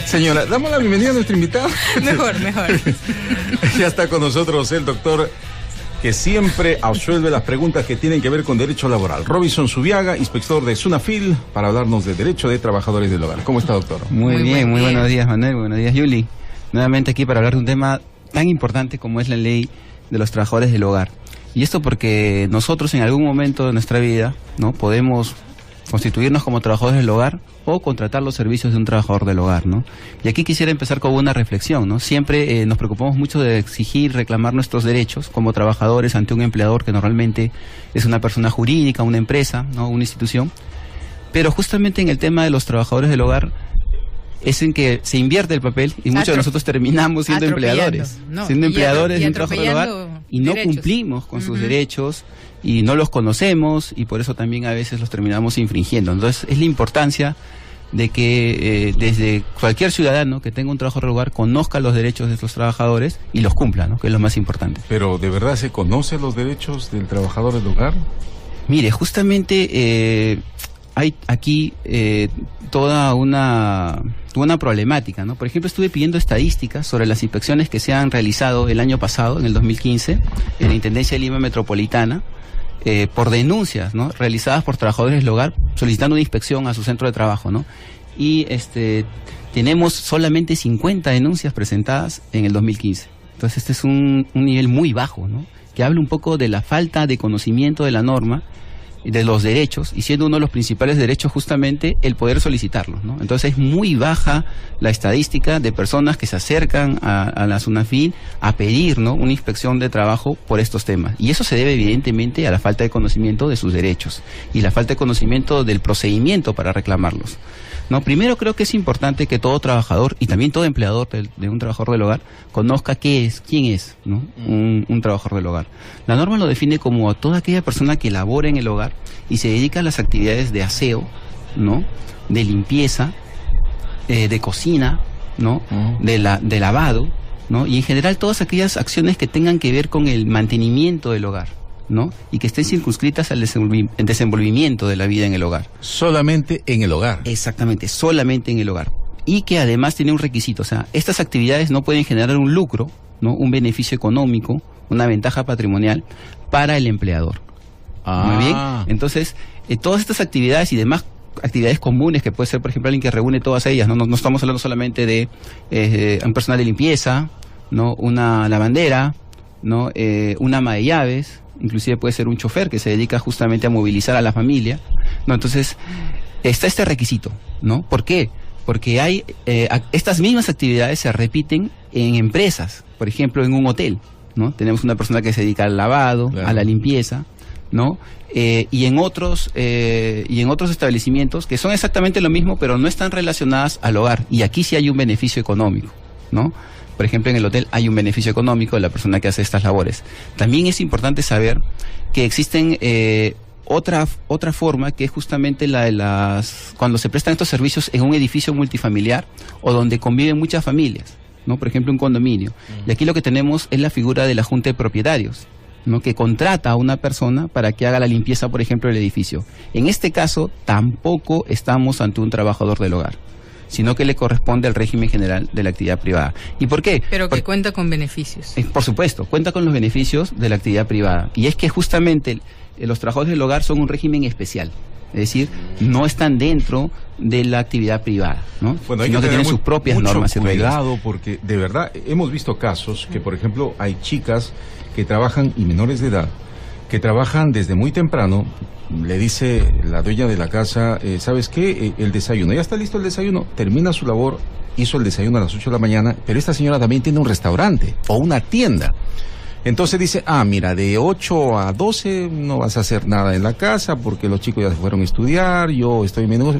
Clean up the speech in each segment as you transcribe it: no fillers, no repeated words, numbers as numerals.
Señora, damos la bienvenida a nuestro invitado. Mejor. Ya está con nosotros el doctor que siempre absuelve las preguntas que tienen que ver con derecho laboral. Robinson Zubiaga, inspector de SUNAFIL, para hablarnos de derecho de trabajadores del hogar. ¿Cómo está, doctor? Muy bien, muy buenos días, Manuel. Buenos días, Yuli. Nuevamente aquí para hablar de un tema tan importante como es la ley de los trabajadores del hogar. Y esto porque nosotros en algún momento de nuestra vida, ¿no?, podemos constituirnos como trabajadores del hogar o contratar los servicios de un trabajador del hogar, ¿no? Y aquí quisiera empezar con una reflexión, ¿no? Siempre nos preocupamos mucho de exigir, reclamar nuestros derechos como trabajadores ante un empleador que normalmente es una persona jurídica, una empresa, ¿no?, una institución. Pero justamente en el tema de los trabajadores del hogar es en que se invierte el papel y muchos de nosotros terminamos siendo empleadores, siendo empleadores de un trabajador del hogar y no cumplimos con sus derechos y no los conocemos y por eso también a veces los terminamos infringiendo. Entonces es la importancia de que desde cualquier ciudadano que tenga un trabajador del hogar conozca los derechos de estos trabajadores y los cumpla, ¿no?, que es lo más importante. Pero ¿de verdad se conocen los derechos del trabajador del hogar? Mire, justamente hay aquí toda una problemática, ¿no? Por ejemplo, estuve pidiendo estadísticas sobre las inspecciones que se han realizado el año pasado, en el 2015, en la Intendencia de Lima Metropolitana, por denuncias, ¿no?, realizadas por trabajadores del hogar solicitando una inspección a su centro de trabajo, ¿no? Y tenemos solamente 50 denuncias presentadas en el 2015. Entonces este es un nivel muy bajo, ¿no?, que habla un poco de la falta de conocimiento de la norma, de los derechos, y siendo uno de los principales derechos justamente el poder solicitarlos, ¿no? Entonces es muy baja la estadística de personas que se acercan a la SUNAFIL a pedir, ¿no?, una inspección de trabajo por estos temas. Y eso se debe evidentemente a la falta de conocimiento de sus derechos y la falta de conocimiento del procedimiento para reclamarlos, ¿no? Primero creo que es importante que todo trabajador y también todo empleador de un trabajador del hogar conozca quién es, ¿no?, un trabajador del hogar. La norma lo define como toda aquella persona que labora en el hogar y se dedica a las actividades de aseo, ¿no?, de limpieza, de cocina, ¿no?, de lavado, ¿no?, y en general todas aquellas acciones que tengan que ver con el mantenimiento del hogar, ¿no?, y que estén circunscritas al desenvolvimiento de la vida en el hogar. Solamente en el hogar. Exactamente, solamente en el hogar. Y que además tiene un requisito, o sea, estas actividades no pueden generar un lucro, ¿no?, un beneficio económico, una ventaja patrimonial para el empleador. Muy bien. Entonces, todas estas actividades y demás actividades comunes, que puede ser, por ejemplo, alguien que reúne todas ellas, no estamos hablando solamente de un personal de limpieza, ¿no?, una lavandera, ¿no?, una ama de llaves, inclusive puede ser un chofer que se dedica justamente a movilizar a la familia, ¿no? Entonces, está este requisito, ¿no? ¿Por qué? Porque hay estas mismas actividades se repiten en empresas, por ejemplo, en un hotel, ¿no? Tenemos una persona que se dedica al lavado, a la limpieza, ¿no? Y en otros establecimientos que son exactamente lo mismo, pero no están relacionadas al hogar. Y aquí sí hay un beneficio económico, ¿no? Por ejemplo, en el hotel hay un beneficio económico de la persona que hace estas labores. También es importante saber que existen otra forma, que es justamente la de cuando se prestan estos servicios en un edificio multifamiliar o donde conviven muchas familias, ¿no? Por ejemplo, un condominio. Y aquí lo que tenemos es la figura de la junta de propietarios, ¿no?, que contrata a una persona para que haga la limpieza, por ejemplo, del edificio. En este caso, tampoco estamos ante un trabajador del hogar, sino que le corresponde al régimen general de la actividad privada. ¿Y por qué? Pero que cuenta con beneficios. Por supuesto, cuenta con los beneficios de la actividad privada. Y es que justamente los trabajadores del hogar son un régimen especial. Es decir, no están dentro de la actividad privada, ¿no? Bueno, hay sino que tienen sus propias normas y reglas. Cuidado, porque de verdad hemos visto casos que, por ejemplo, hay chicas que trabajan, y menores de edad, que trabajan desde muy temprano. Le dice la dueña de la casa, ¿sabes qué? El desayuno, ya está listo el desayuno, termina su labor, hizo el desayuno a las 8 de la mañana, pero esta señora también tiene un restaurante o una tienda. Entonces dice, mira, de 8 a 12 no vas a hacer nada en la casa porque los chicos ya se fueron a estudiar, yo estoy menos,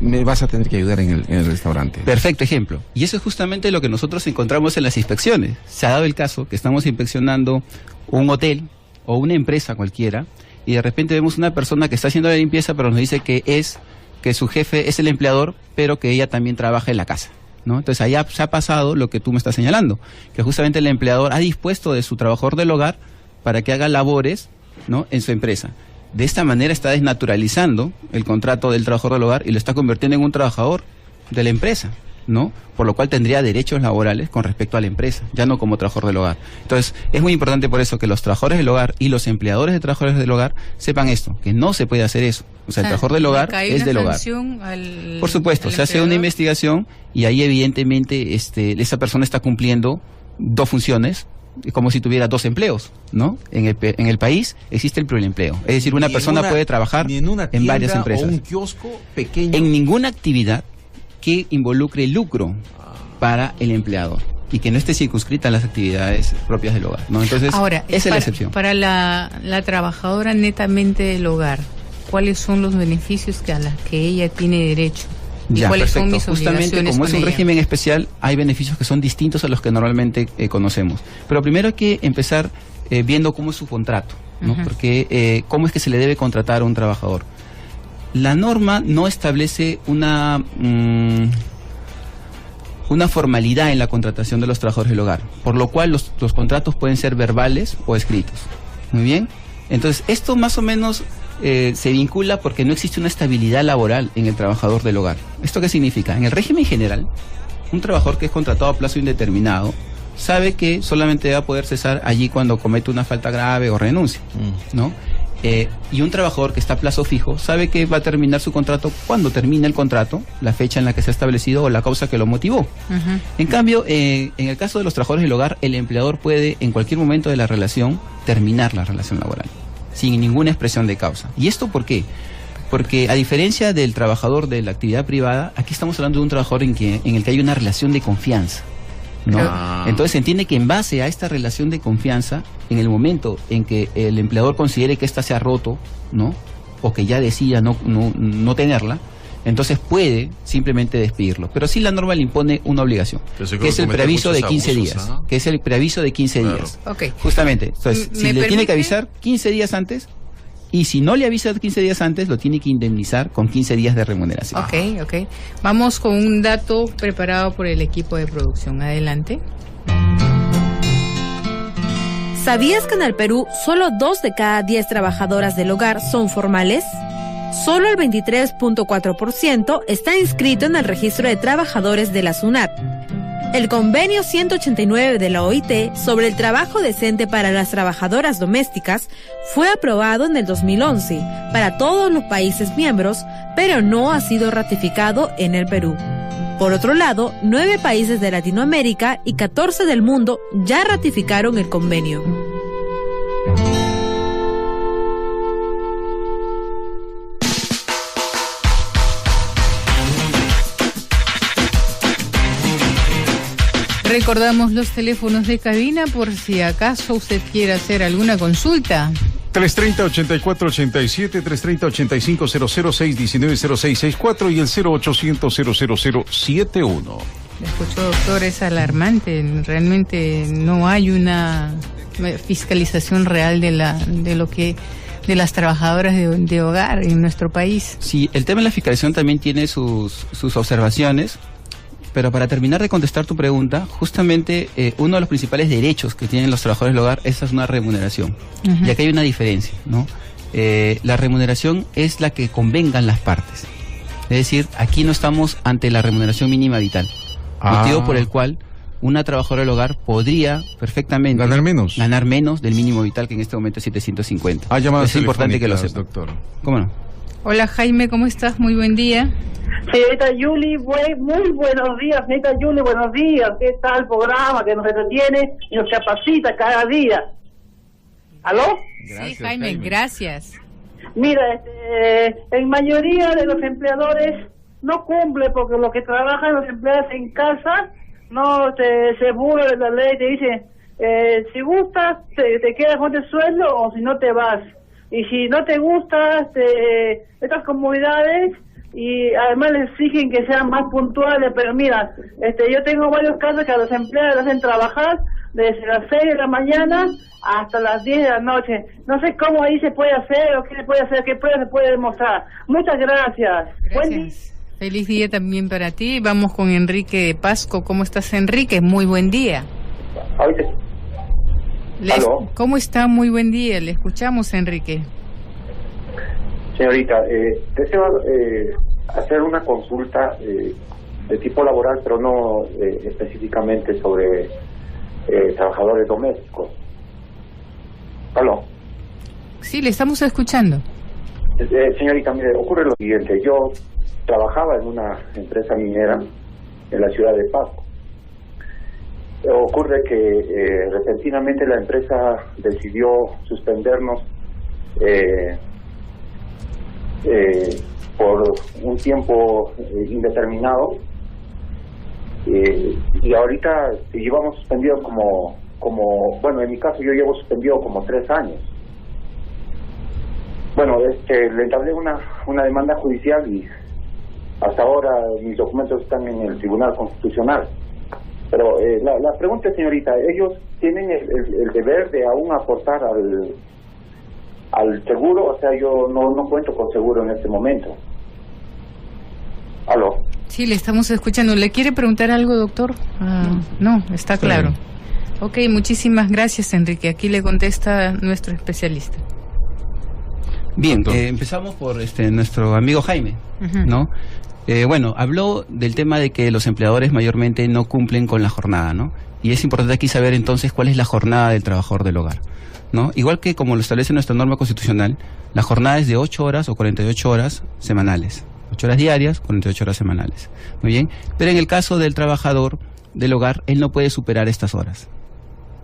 me vas a tener que ayudar en el restaurante. Perfecto ejemplo. Y eso es justamente lo que nosotros encontramos en las inspecciones. Se ha dado el caso que estamos inspeccionando un hotel o una empresa cualquiera y de repente vemos una persona que está haciendo la limpieza, pero nos dice que su jefe es el empleador, pero que ella también trabaja en la casa, ¿no? Entonces allá se ha pasado lo que tú me estás señalando, que justamente el empleador ha dispuesto de su trabajador del hogar para que haga labores, ¿no?, en su empresa. De esta manera está desnaturalizando el contrato del trabajador del hogar y lo está convirtiendo en un trabajador de la empresa, ¿no? Por lo cual tendría derechos laborales con respecto a la empresa, ya no como trabajador del hogar. Entonces, es muy importante por eso que los trabajadores del hogar y los empleadores de trabajadores del hogar sepan esto, que no se puede hacer eso. O sea, el trabajador del hogar es del hogar. Por supuesto, se hace una investigación y ahí evidentemente esa persona está cumpliendo dos funciones, como si tuviera dos empleos, ¿no? En el país existe el pluriempleo. Es decir, una persona puede trabajar en varias empresas. O un kiosco pequeño. En ninguna actividad que involucre lucro para el empleador y que no esté circunscrita a las actividades propias del hogar, ¿no? Entonces, ahora, esa es la excepción. Para la trabajadora netamente del hogar, ¿cuáles son los beneficios a los que ella tiene derecho? ¿Y cuáles son mis obligaciones? Justamente, como es un régimen especial, hay beneficios que son distintos a los que normalmente conocemos. Pero primero hay que empezar viendo cómo es su contrato, ¿no? Porque cómo es que se le debe contratar a un trabajador. La norma no establece una formalidad en la contratación de los trabajadores del hogar, por lo cual los contratos pueden ser verbales o escritos. Muy bien. Entonces, esto más o menos se vincula porque no existe una estabilidad laboral en el trabajador del hogar. ¿Esto qué significa? En el régimen general, un trabajador que es contratado a plazo indeterminado sabe que solamente va a poder cesar allí cuando comete una falta grave o renuncia, ¿no? Y un trabajador que está a plazo fijo sabe que va a terminar su contrato cuando termine el contrato, la fecha en la que se ha establecido o la causa que lo motivó. En cambio, en el caso de los trabajadores del hogar, el empleador puede en cualquier momento de la relación terminar la relación laboral sin ninguna expresión de causa. ¿Y esto por qué? Porque a diferencia del trabajador de la actividad privada, aquí estamos hablando de un trabajador en el que hay una relación de confianza, ¿no? Entonces se entiende que en base a esta relación de confianza, en el momento en que el empleador considere que ésta se ha roto, ¿no? O que ya decida no tenerla, entonces puede simplemente despedirlo. Pero sí la norma le impone una obligación, que es el preaviso de 15 días. ¿No? Que es el preaviso de 15 días. Okay. Justamente. Entonces, si le tiene que avisar 15 días antes, y si no le avisa 15 días antes, lo tiene que indemnizar con 15 días de remuneración. Ok. Vamos con un dato preparado por el equipo de producción. Adelante. ¿Sabías que en el Perú solo 2 de cada 10 trabajadoras del hogar son formales? Solo el 23.4% está inscrito en el registro de trabajadores de la SUNAT. El convenio 189 de la OIT sobre el trabajo decente para las trabajadoras domésticas fue aprobado en el 2011 para todos los países miembros, pero no ha sido ratificado en el Perú. Por otro lado, 9 países de Latinoamérica y 14 del mundo ya ratificaron el convenio. Recordamos los teléfonos de cabina por si acaso usted quiere hacer alguna consulta. 330-8487, 330-8500, 619-0664 y el 0800-00071. Le escucho, doctor, es alarmante. Realmente no hay una fiscalización real de las trabajadoras de hogar en nuestro país. Sí, el tema de la fiscalización también tiene sus observaciones. Pero para terminar de contestar tu pregunta, justamente uno de los principales derechos que tienen los trabajadores del hogar es una remuneración. Y aquí hay una diferencia, ¿no? La remuneración es la que convengan las partes. Es decir, aquí no estamos ante la remuneración mínima vital. Motivo por el cual una trabajadora del hogar podría perfectamente ganar menos del mínimo vital, que en este momento es 750. Es importante que lo sepa, doctor. ¿Cómo no? Hola Jaime, ¿cómo estás? Muy buen día. Señorita Yuli, muy buenos días, señorita Yuli, buenos días. ¿Qué tal el programa que nos entretiene y nos capacita cada día? ¿Aló? Gracias, sí, Jaime, gracias. Mira, en mayoría de los empleadores no cumple porque los que trabajan los empleados en casa no se burlan de la ley, te dicen, si gustas te quedas con el sueldo o si no te vas. Y si no te gusta estas comunidades, y además les exigen que sean más puntuales, pero mira, yo tengo varios casos que a los empleados los hacen trabajar desde las 6 de la mañana hasta las 10 de la noche. No sé cómo ahí se puede hacer o qué se puede hacer, qué pruebas se puede demostrar. Muchas gracias. Gracias. Feliz día también para ti. Vamos con Enrique de Pasco. ¿Cómo estás, Enrique? Muy buen día. ¿Cómo está? Muy buen día. Le escuchamos, Enrique. Señorita, deseo hacer una consulta de tipo laboral, pero no específicamente sobre trabajadores domésticos. ¿Aló? Sí, le estamos escuchando. Señorita, mire, ocurre lo siguiente. Yo trabajaba en una empresa minera en la ciudad de Pasco. Ocurre que repentinamente la empresa decidió suspendernos por un tiempo indeterminado, y ahorita llevamos suspendido bueno, en mi caso yo llevo suspendido como 3 años. Bueno, le entablé una demanda judicial y hasta ahora mis documentos están en el Tribunal Constitucional. Pero la pregunta es, señorita, ¿ellos tienen el deber de aún aportar al seguro? O sea, yo no cuento con seguro en este momento. ¿Aló? Sí, le estamos escuchando. ¿Le quiere preguntar algo, doctor? No, está claro. Ok, muchísimas gracias, Enrique. Aquí le contesta nuestro especialista. Bien, empezamos por nuestro amigo Jaime, ¿no? Bueno, habló del tema de que los empleadores mayormente no cumplen con la jornada, ¿no? Y es importante aquí saber entonces cuál es la jornada del trabajador del hogar, ¿no? Igual que como lo establece nuestra norma constitucional, la jornada es de 8 horas o 48 horas semanales. 8 horas diarias, 48 horas semanales. Muy bien, pero en el caso del trabajador del hogar, él no puede superar estas horas,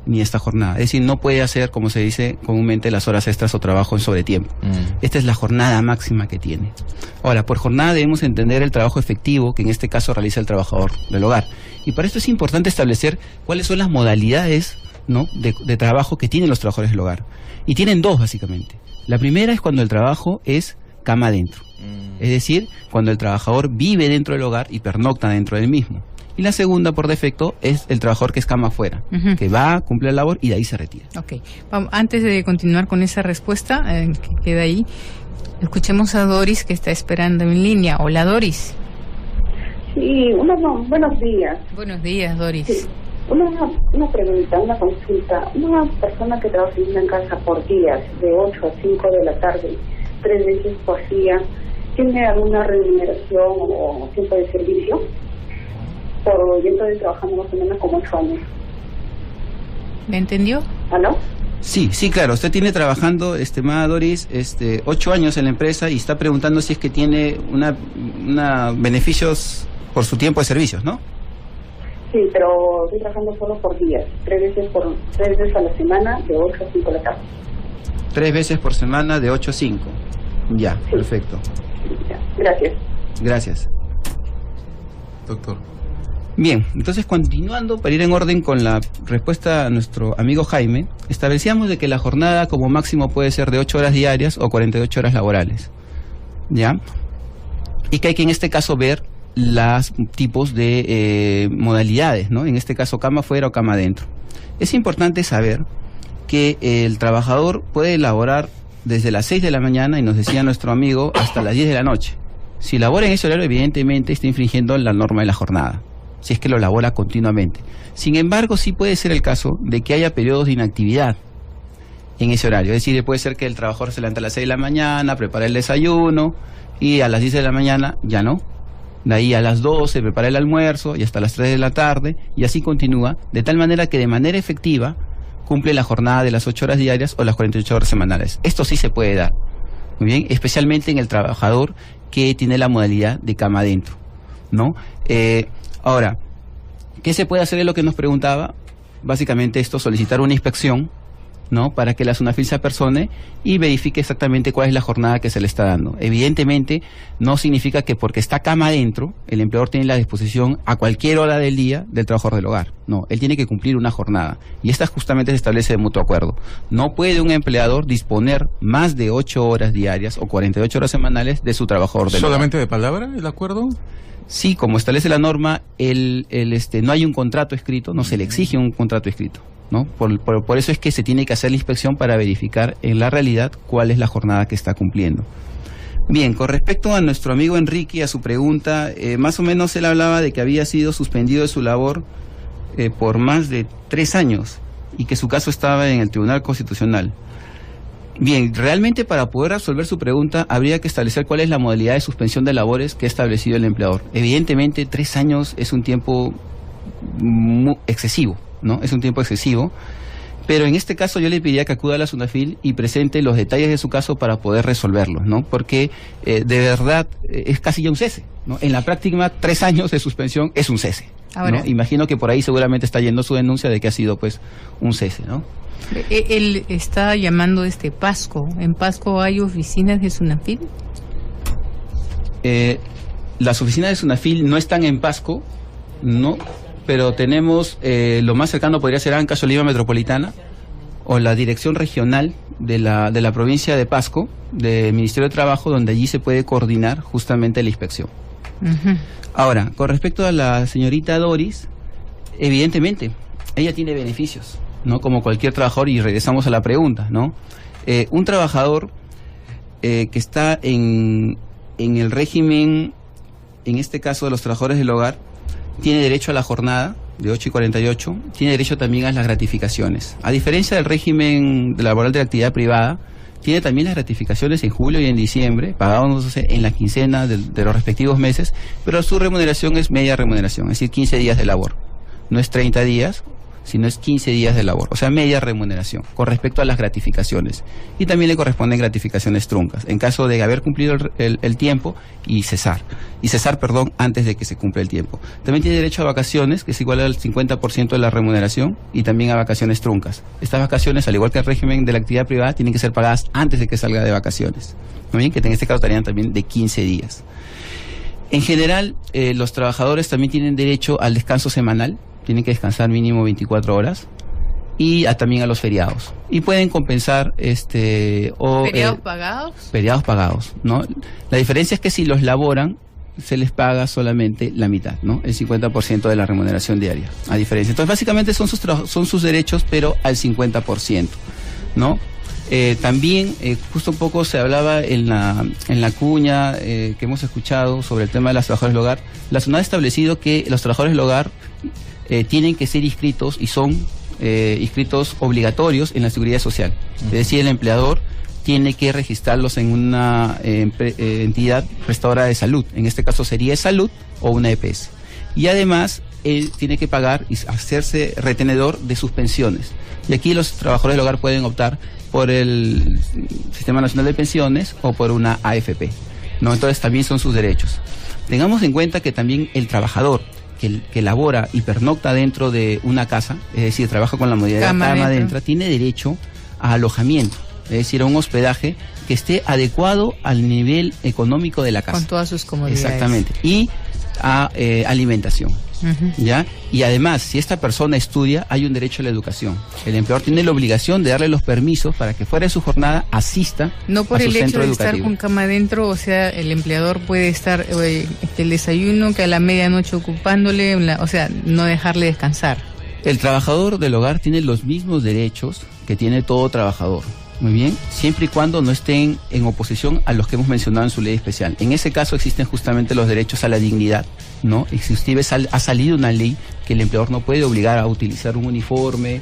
ni esta jornada. Es decir, no puede hacer, como se dice comúnmente, las horas extras o trabajo en sobretiempo. Esta es la jornada máxima que tiene. Ahora, por jornada debemos entender el trabajo efectivo que en este caso realiza el trabajador del hogar. Y para esto es importante establecer cuáles son las modalidades, ¿no?, de trabajo que tienen los trabajadores del hogar. Y tienen 2, básicamente. La primera es cuando el trabajo es cama adentro. Es decir, cuando el trabajador vive dentro del hogar y pernocta dentro del mismo. Y la segunda, por defecto, es el trabajador que es cama afuera, que va, cumple la labor y de ahí se retira. Ok, antes de continuar con esa respuesta, que queda ahí, escuchemos a Doris, que está esperando en línea. Hola, Doris. Sí, buenos días. Buenos días, Doris. Sí. Una pregunta, una consulta. Una persona que trabaja en una casa por días, de 8 a 5 de la tarde, 3 veces por día, ¿tiene alguna remuneración o tiempo de servicio? Yo estoy trabajando más o menos como 8 años. ¿Me entendió? ¿Aló? Sí, claro. Usted tiene trabajando, estimada Doris, 8 años en la empresa y está preguntando si es que tiene una beneficios por su tiempo de servicios, ¿no? Sí, pero estoy trabajando solo por días, 3 veces a la semana, de 8 a 5 de la tarde. 3 veces por semana, de 8 a 5. Ya, sí. Perfecto. Ya. Gracias. Gracias. Doctor. Bien, entonces continuando, para ir en orden con la respuesta a nuestro amigo Jaime, establecíamos de que la jornada como máximo puede ser de 8 horas diarias o 48 horas laborales, ¿ya? Y que hay que en este caso ver los tipos de modalidades, ¿no? En este caso cama afuera o cama adentro. Es importante saber que el trabajador puede laborar desde las 6 de la mañana, y nos decía nuestro amigo, hasta las 10 de la noche. Si labora en ese horario, evidentemente está infringiendo la norma de la jornada, si es que lo labora continuamente. Sin embargo, sí puede ser el caso de que haya periodos de inactividad en ese horario. Es decir, puede ser que el trabajador se levanta a las 6 de la mañana, prepara el desayuno, y a las 10 de la mañana ya no. De ahí a las 12 prepara el almuerzo, y hasta las 3 de la tarde, y así continúa, de tal manera que de manera efectiva cumple la jornada de las 8 horas diarias o las 48 horas semanales. Esto sí se puede dar, muy bien, especialmente en el trabajador que tiene la modalidad de cama adentro, ¿no? Ahora, ¿qué se puede hacer? Es lo que nos preguntaba. Básicamente esto, solicitar una inspección, ¿no?, para que la SUNAFIL se apersone y verifique exactamente cuál es la jornada que se le está dando. Evidentemente, no significa que porque está cama adentro, el empleador tiene la disposición a cualquier hora del día del trabajador del hogar. No, él tiene que cumplir una jornada. Y esta justamente se establece de mutuo acuerdo. No puede un empleador disponer más de 8 horas diarias o 48 horas semanales de su trabajador del hogar. ¿Solamente de palabra el acuerdo? Sí, como establece la norma, no hay un contrato escrito, no se le exige un contrato escrito, ¿no? Por eso es que se tiene que hacer la inspección para verificar en la realidad cuál es la jornada que está cumpliendo. Bien, con respecto a nuestro amigo Enrique, a su pregunta, más o menos él hablaba de que había sido suspendido de su labor por más de 3 años y que su caso estaba en el Tribunal Constitucional. Bien, realmente para poder resolver su pregunta habría que establecer cuál es la modalidad de suspensión de labores que ha establecido el empleador. Evidentemente 3 años es un tiempo excesivo, ¿no? Es un tiempo excesivo. Pero en este caso yo le pediría que acuda a la SUNAFIL y presente los detalles de su caso para poder resolverlo, ¿no? Porque de verdad es casi ya un cese, ¿no? En la práctica 3 años de suspensión es un cese, Ahora, ¿no? Imagino que por ahí seguramente está yendo su denuncia de que ha sido pues un cese, ¿no? Él está llamando Pasco. ¿En Pasco hay oficinas de SUNAFIL? Las oficinas de SUNAFIL no están en Pasco, ¿no? Pero tenemos, lo más cercano podría ser Ancash, Lima Metropolitana, o la dirección regional de la provincia de Pasco, del Ministerio de Trabajo, donde allí se puede coordinar justamente la inspección. Uh-huh. Ahora, con respecto a la señorita Doris, evidentemente, ella tiene beneficios, ¿no? Como cualquier trabajador, y regresamos a la pregunta, ¿no? Un trabajador que está en el régimen, en este caso de los trabajadores del hogar, tiene derecho a la jornada de 8:48, tiene derecho también a las gratificaciones. A diferencia del régimen laboral de la actividad privada, tiene también las gratificaciones en julio y en diciembre, pagados en la quincena de los respectivos meses, pero su remuneración es media remuneración, es decir, 15 días de labor. No es 30 días, sino es 15 días de labor, o sea, media remuneración, con respecto a las gratificaciones. Y también le corresponden gratificaciones truncas, en caso de haber cumplido el tiempo y cesar, antes de que se cumpla el tiempo. También tiene derecho a vacaciones, que es igual al 50% de la remuneración, y también a vacaciones truncas. Estas vacaciones, al igual que el régimen de la actividad privada, tienen que ser pagadas antes de que salga de vacaciones, ¿no? Bien, que en este caso estarían también de 15 días. En general, los trabajadores también tienen derecho al descanso semanal, tienen que descansar mínimo 24 horas, y también a los feriados. Y pueden compensar ¿feriados pagados? Feriados pagados, ¿no? La diferencia es que si los laboran, se les paga solamente la mitad, ¿no? El 50% de la remuneración diaria, a diferencia. Entonces, básicamente son sus derechos, pero al 50%, ¿no? También, justo un poco se hablaba en la cuña que hemos escuchado sobre el tema de los trabajadores del hogar. La SUNAT ha establecido que los trabajadores del hogar tienen que ser inscritos y son inscritos obligatorios en la Seguridad Social. Es decir, el empleador tiene que registrarlos en una entidad prestadora de salud. En este caso sería Salud o una EPS. Y además, él tiene que pagar y hacerse retenedor de sus pensiones. Y aquí los trabajadores del hogar pueden optar por el Sistema Nacional de Pensiones o por una AFP, ¿no? Entonces también son sus derechos. Tengamos en cuenta que también el trabajador que labora y pernocta dentro de una casa, es decir, trabaja con la modalidad de cama adentro, tiene derecho a alojamiento, es decir, a un hospedaje que esté adecuado al nivel económico de la casa. Con todas sus comodidades. Exactamente. Y a alimentación. Uh-huh. ¿Ya? Y además, si esta persona estudia, hay un derecho a la educación. El empleador tiene la obligación de darle los permisos para que fuera de su jornada asista no por a su el hecho centro de educativo. Estar con cama adentro, o sea, el empleador puede estar el desayuno, que a la medianoche ocupándole, o sea, no dejarle descansar. El trabajador del hogar tiene los mismos derechos que tiene todo trabajador. Muy bien, siempre y cuando no estén en oposición a los que hemos mencionado en su ley especial. En ese caso existen justamente los derechos a la dignidad, ¿no? Inclusive ha salido una ley que el empleador no puede obligar a utilizar un uniforme,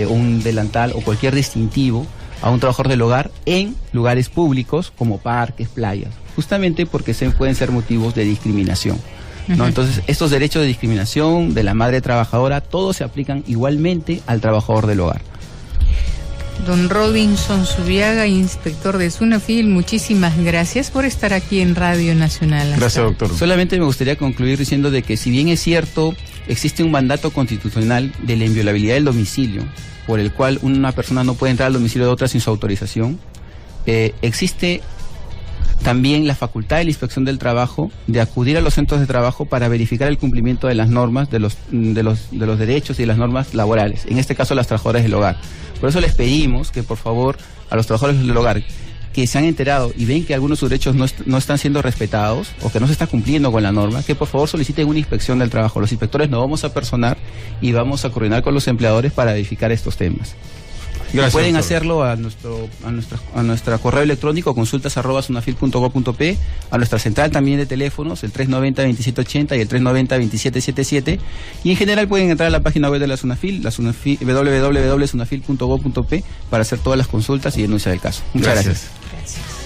un delantal o cualquier distintivo a un trabajador del hogar en lugares públicos como parques, playas, justamente porque pueden ser motivos de discriminación, ¿no? Uh-huh. Entonces, estos derechos de discriminación de la madre trabajadora, todos se aplican igualmente al trabajador del hogar. Don Robinson Zubiaga, inspector de SUNAFIL, muchísimas gracias por estar aquí en Radio Nacional. Gracias, doctor. Solamente me gustaría concluir diciendo de que si bien es cierto, existe un mandato constitucional de la inviolabilidad del domicilio, por el cual una persona no puede entrar al domicilio de otra sin su autorización, existe también la facultad de la Inspección del Trabajo de acudir a los centros de trabajo para verificar el cumplimiento de las normas, de los derechos y de las normas laborales, en este caso las trabajadoras del hogar. Por eso les pedimos que por favor a los trabajadores del hogar que se han enterado y ven que algunos de sus derechos no están siendo respetados o que no se está cumpliendo con la norma, que por favor soliciten una inspección del trabajo. Los inspectores nos vamos a personar y vamos a coordinar con los empleadores para verificar estos temas. Gracias, pueden doctor. hacerlo a nuestra correo electrónico consultas@sunafil.gov.p, a nuestra central también de teléfonos, el 390-2780 y el 390-2777, y en general pueden entrar a la página web de la Sunafil, www.sunafil.gov.p, para hacer todas las consultas y denuncias del caso. Muchas gracias. Gracias.